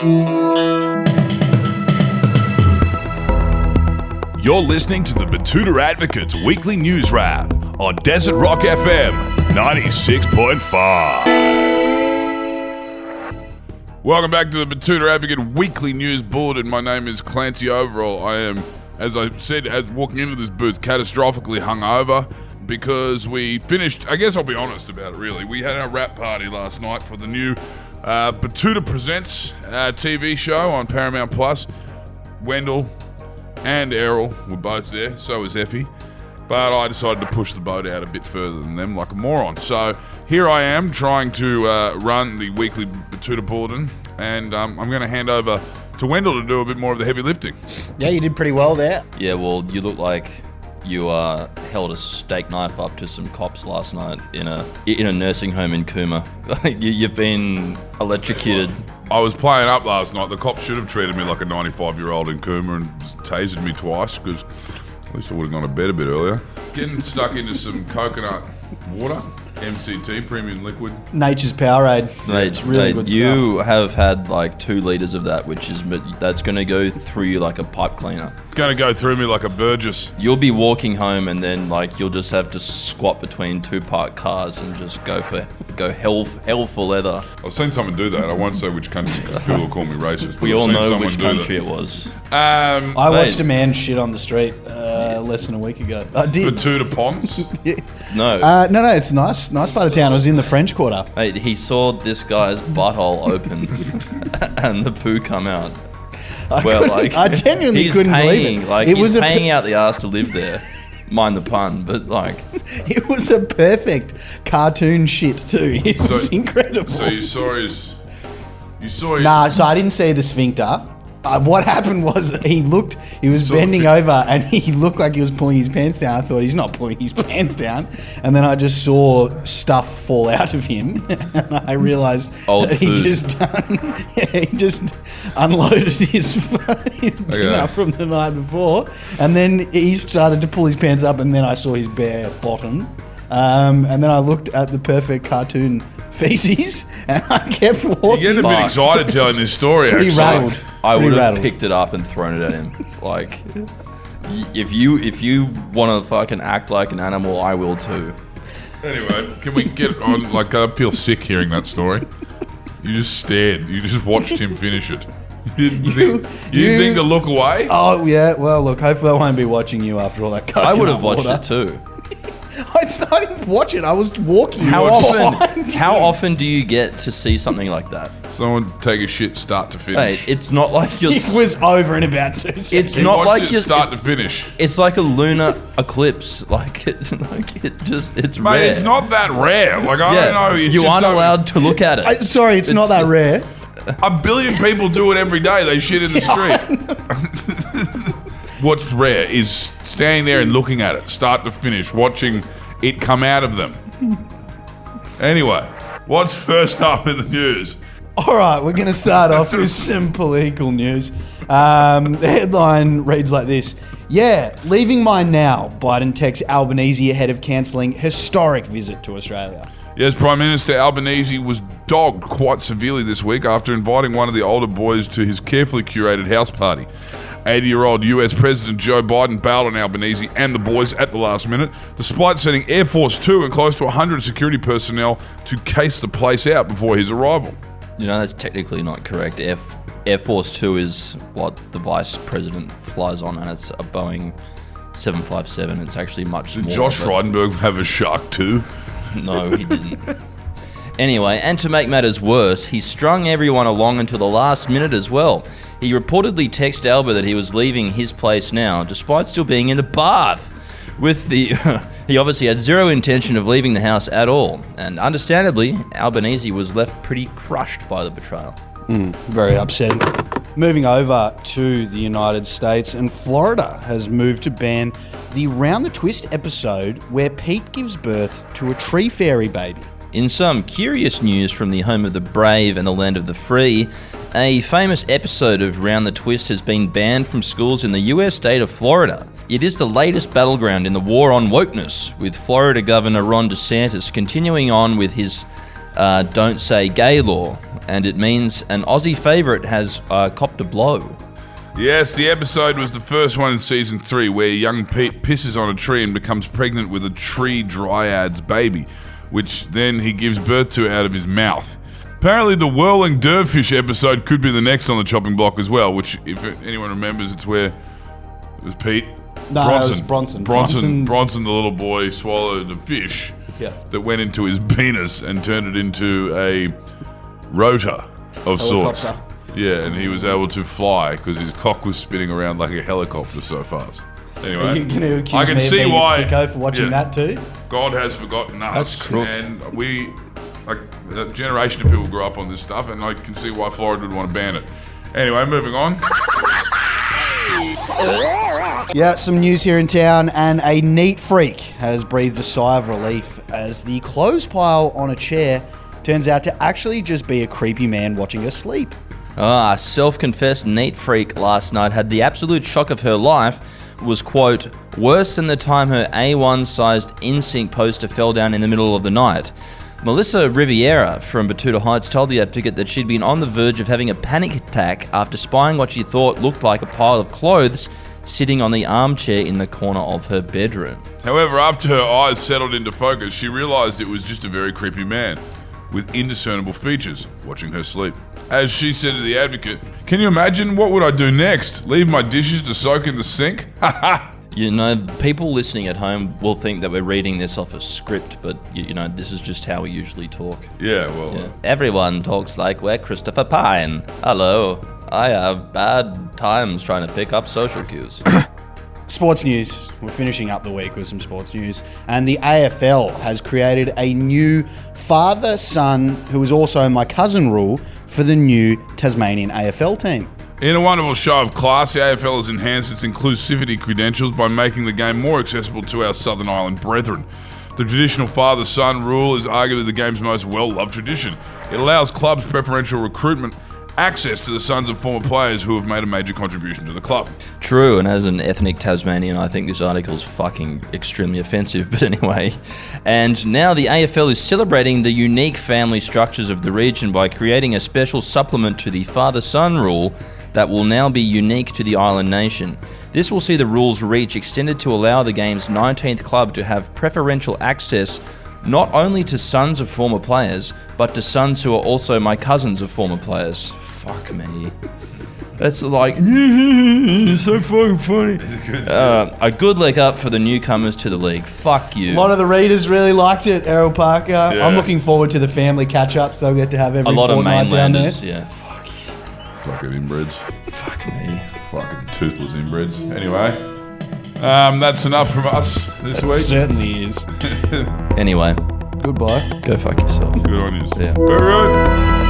You're listening to the Betoota Advocates Weekly News Wrap on Desert Rock FM 96.5. Welcome back to the Betoota Advocate Weekly News Bulletin. My name is Clancy Overall. I am, as I said, as walking into this booth, catastrophically hungover because we finished, I guess I'll be honest about it really, we had our wrap party last night for the new Betoota Presents TV show on Paramount Plus. Wendall and Errol were both there, so was Effie. But I decided to push the boat out a bit further than them like a moron. So here I am trying to run the weekly Betoota Bulletin, and I'm going to hand over to Wendall to do a bit more of the heavy lifting. Yeah, you did pretty well there. Yeah, well, you look like you held a steak knife up to some cops last night in a nursing home in Cooma. You've been electrocuted. I was playing up last night. The cops should have treated me like a 95-year-old in Cooma and tasered me twice, because at least I would have gone to bed a bit earlier. Getting stuck into some coconut water, MCT, premium liquid. Nature's Powerade. It's really good stuff. You have had like 2 litres of that, that's going to go through you like a pipe cleaner. It's going to go through me like a Burgess. You'll be walking home and then like you'll just have to squat between 2 parked cars and just go hell for leather. I've seen someone do that. I won't say which country because people will call me racist. We all know which country it was. I watched a man shit on the street less than a week ago. I did. Betoota Ponds? Yeah. No. No, it's nice part of town. I was in the French Quarter. Mate, he saw this guy's butthole open and the poo come out. I genuinely couldn't believe it. Like, he's paying out the ass to live there. Mind the pun, but like... It was a perfect cartoon shit too. It was incredible. So you saw his... Nah, so I didn't see the sphincter. What happened was he was bending over and he looked like he was pulling his pants down. I thought, he's not pulling his pants down. And then I just saw stuff fall out of him. And I realised he just unloaded his dinner from the night before. And then he started to pull his pants up and then I saw his bare bottom. And then I looked at the perfect cartoon feces and I kept walking. You're getting a bit excited telling this story, Pretty actually. rattled. I would have picked it up and thrown it at him. Like, if you want to fucking act like an animal, I will too. Anyway, can we get on? Like, I feel sick hearing that story. You just stared. You just watched him finish it. You didn't think to look away? Oh, yeah. Well, look, hopefully I won't be watching you after all that coconut I would have watched water. it too. I didn't watch it. I was walking. How often do you get to see something like that? Someone take a shit start to finish. Hey, it's not like you're... It was over in about 2 seconds. It's not like you start to finish. It's like a lunar eclipse. It's Mate, rare. it's not that rare. Like, I don't know. You aren't allowed to look at it. Sorry, it's not that rare. 1 billion people do it every day. They shit in the street. What's rare is standing there and looking at it, start to finish, watching it come out of them. Anyway, what's first up in the news? All right, we're going to start off with some political news. The headline reads like this. Yeah, leaving mine now. Biden texts Albanese ahead of cancelling historic visit to Australia. Yes, Prime Minister Albanese was dogged quite severely this week after inviting one of the older boys to his carefully curated house party. 80-year-old US President Joe Biden bailed on Albanese and the boys at the last minute, despite sending Air Force 2 and close to 100 security personnel to case the place out before his arrival. You know, that's technically not correct. Air Force 2 is what the Vice President flies on, and it's a Boeing 757. It's actually much smaller. Did Josh Frydenberg have a Shark 2? No, he didn't. Anyway, and to make matters worse, he strung everyone along until the last minute as well. He reportedly texted Alba that he was leaving his place now, despite still being in the bath. He obviously had zero intention of leaving the house at all, and understandably, Albanese was left pretty crushed by the betrayal. Very upsetting. Moving over to the United States, and Florida has moved to ban the Round the Twist episode where Pete gives birth to a tree fairy baby. In some curious news from the home of the brave and the land of the free, a famous episode of Round the Twist has been banned from schools in the US state of Florida. It is the latest battleground in the war on wokeness, with Florida Governor Ron DeSantis continuing on with his Don't Say Gay law, and it means an Aussie favourite has copped a blow. Yes, the episode was the first one in season 3 where young Pete pisses on a tree and becomes pregnant with a tree dryad's baby, which then he gives birth to out of his mouth. Apparently the whirling dervish episode could be the next on the chopping block as well, which, if anyone remembers, it's where it was Pete. No, it was Bronson. Bronson, the little boy, swallowed a fish that went into his penis and turned it into a rotor of sorts. Yeah, and he was able to fly because his cock was spinning around like a helicopter so fast. Anyway, Are you going to accuse I can me see of being why a sicko for watching that too? God has forgotten us. That's crook. And we, like, a generation of people grew up on this stuff, and I can see why Florida would want to ban it. Anyway, moving on. Yeah, some news here in town, and a neat freak has breathed a sigh of relief as the clothes pile on a chair turns out to actually just be a creepy man watching her sleep. A self-confessed neat freak last night had the absolute shock of her life. Was, quote, worse than the time her A1-sized NSYNC poster fell down in the middle of the night. Melissa Riviera from Betoota Heights told the Advocate that she'd been on the verge of having a panic attack after spying what she thought looked like a pile of clothes sitting on the armchair in the corner of her bedroom. However, after her eyes settled into focus, she realised it was just a very creepy man with indiscernible features watching her sleep. As she said to the Advocate, "Can you imagine? What would I do next? Leave my dishes to soak in the sink? Ha ha!" You know, people listening at home will think that we're reading this off a script, but, you know, this is just how we usually talk. Yeah, well... Yeah. Everyone talks like we're Christopher Pine. Hello. I have bad times trying to pick up social cues. Sports news. We're finishing up the week with some sports news. And the AFL has created a new father-son, who is also my cousin rule, for the new Tasmanian AFL team. In a wonderful show of class, the AFL has enhanced its inclusivity credentials by making the game more accessible to our Southern Island brethren. The traditional father-son rule is arguably the game's most well-loved tradition. It allows clubs preferential recruitment access to the sons of former players who have made a major contribution to the club. True, and as an ethnic Tasmanian, I think this article's fucking extremely offensive, but anyway. And now the AFL is celebrating the unique family structures of the region by creating a special supplement to the father-son rule that will now be unique to the island nation. This will see the rules reach extended to allow the game's 19th club to have preferential access not only to sons of former players, but to sons who are also my cousins of former players. Fuck me. That's like, so fucking funny. A good leg up for the newcomers to the league. Fuck you. A lot of the readers really liked it, Errol Parker. Yeah. I'm looking forward to the family catch-ups they'll get to have every a lot of fortnight down there. mainlanders, yeah. Fuck you. Fucking inbreds. Fuck me. Fucking toothless inbreds. Anyway, that's enough from us this It week. certainly is. Anyway, Goodbye. go fuck yourself. Good on you. Yeah. All right.